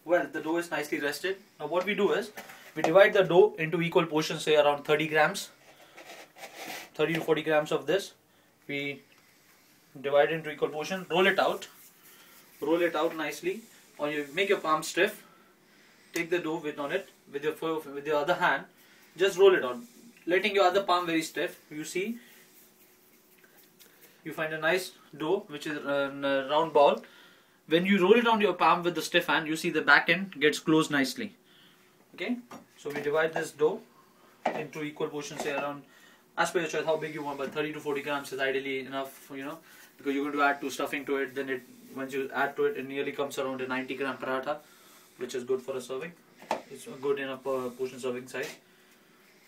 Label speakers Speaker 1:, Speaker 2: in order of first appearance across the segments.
Speaker 1: well, the dough is nicely rested. Now what we do is, we divide the dough into equal portions, say around 30 grams, 30 to 40 grams of this. We divide it into equal portion, roll it out nicely, or you make your palm stiff. Take the dough on it with your other hand, just roll it out, letting your other palm very stiff. You see, you find a nice dough which is a round ball. When you roll it on your palm with the stiff hand, you see the back end gets closed nicely. Okay, so we divide this dough into equal portions, say around, as per your choice, how big you want, but 30 to 40 grams is ideally enough, because you're going to add stuffing to it. Then once you add to it, it nearly comes around a 90 gram paratha, which is good for a serving. It's a good enough portion serving size.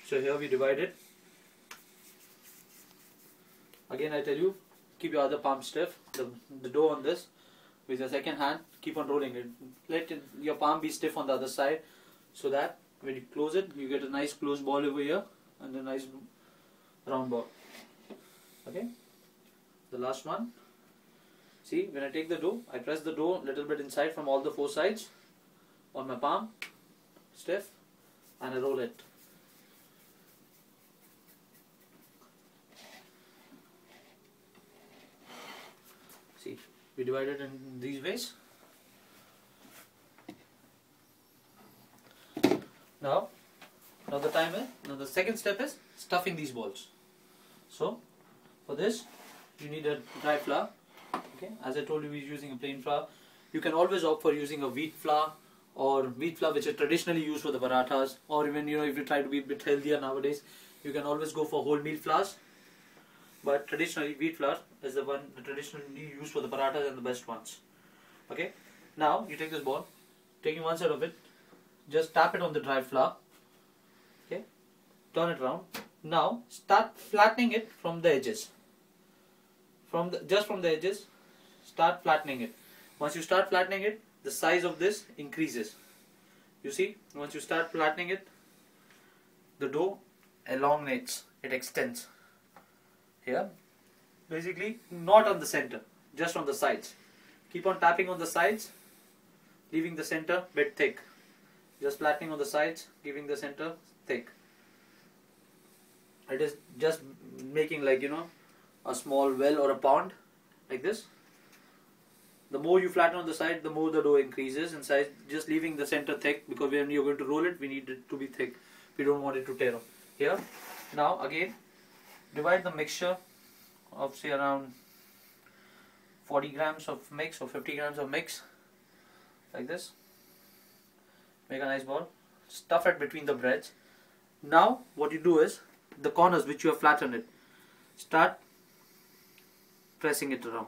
Speaker 1: So here we divide it. Again, I tell you, keep your other palm stiff. The dough on this, with your second hand, keep on rolling it. Let your palm be stiff on the other side, so that when you close it, you get a nice closed ball over here and a nice round ball. Okay, the last one. See, when I take the dough, I press the dough a little bit inside from all the four sides on my palm, stiff, and I roll it. See, we divide it in these ways. Now the second step is stuffing these balls. So for this, you need a dry flour. Okay, as I told you, we're using a plain flour. You can always opt for using a wheat flour, or wheat flour which is traditionally used for the parathas, or even if you try to be a bit healthier nowadays, you can always go for wholemeal flours. But traditionally, wheat flour is the one traditionally used for the parathas and the best ones. Okay, now you take this ball, taking one side of it, just tap it on the dry flour. Okay, turn it around. Now start flattening it from the edges. Just from the edges, start flattening it. Once you start flattening it, the size of this increases. You see, once you start flattening it, the dough elongates, it extends. Here, basically not on the center, just on the sides. Keep on tapping on the sides, leaving the center bit thick. Just flattening on the sides, giving the center thick. It is just making like a small well or a pond, like this. The more you flatten on the side, the more the dough increases in size. Just leaving the center thick, because when you're going to roll it, we need it to be thick. We don't want it to tear off. Here, now again, divide the mixture of say around 40 grams of mix or 50 grams of mix, like this. Make a nice ball. Stuff it between the breads. Now what you do is, the corners which you have flattened it, start pressing it around.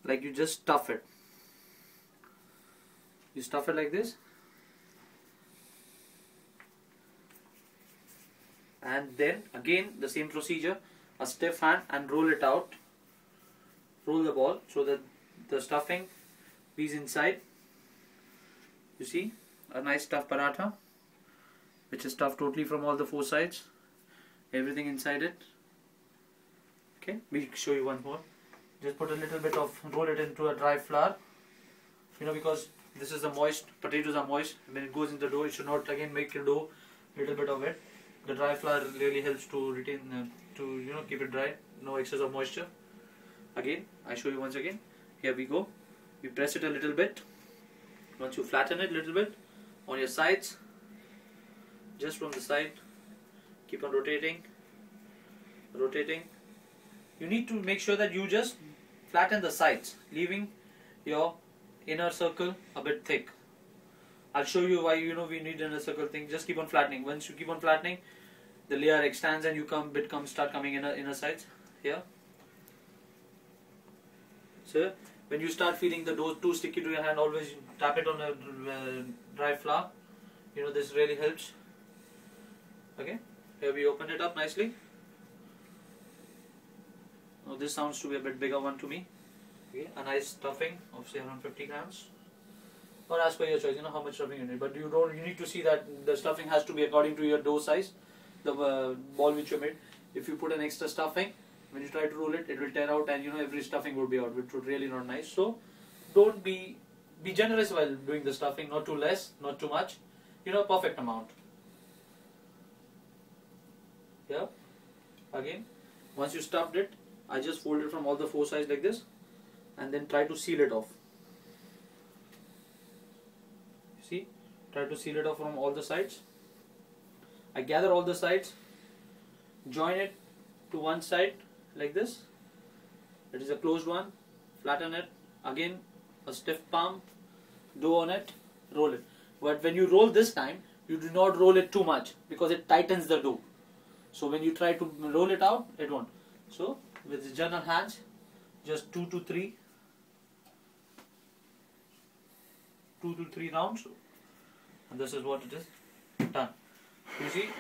Speaker 1: Like you just stuff it. You stuff it like this, and then again the same procedure, a stiff hand, and roll it out. Roll the ball so that the stuffing is inside. You see, a nice stuffed paratha, which is stuffed totally from all the four sides, everything inside it. Okay, we'll show you one more. Just put a little bit of, roll it into a dry flour, because this is the moist, potatoes are moist. When it goes into the dough, it should not again make your dough little bit of it. The dry flour really helps to retain, keep it dry, no excess of moisture. Again, I show you once again. Here we go. We press it a little bit. Once you flatten it a little bit on your sides, just from the side, keep on rotating. You need to make sure that you just flatten the sides, leaving your inner circle a bit thick. I'll show you why we need inner circle thing. Just keep on flattening. Once you keep on flattening, the layer extends and you start coming inner sides here. So when you start feeling the dough too sticky to your hand, always tap it on a dry flour. This really helps. Okay, here we open it up nicely. Now this sounds to be a bit bigger one to me. Okay, a nice stuffing of say around 50 grams, or as per your choice, how much stuffing you need. But you need to see that the stuffing has to be according to your dough size, the ball which you made. If you put an extra stuffing, when you try to roll it, it will tear out, and every stuffing would be out, which would really not nice. So don't be be generous while doing the stuffing, not too less, not too much, perfect amount. Yeah, again, once you stuffed it, I just fold it from all the four sides like this and then try to seal it off. See, try to seal it off from all the sides. I gather all the sides, join it to one side like this. It is a closed one, flatten it, again a stiff palm, dough on it, roll it. But when you roll this time, you do not roll it too much because it tightens the dough. So when you try to roll it out, it won't. So with the general hands, just 2 to 3 rounds, and this is what it is done. You see.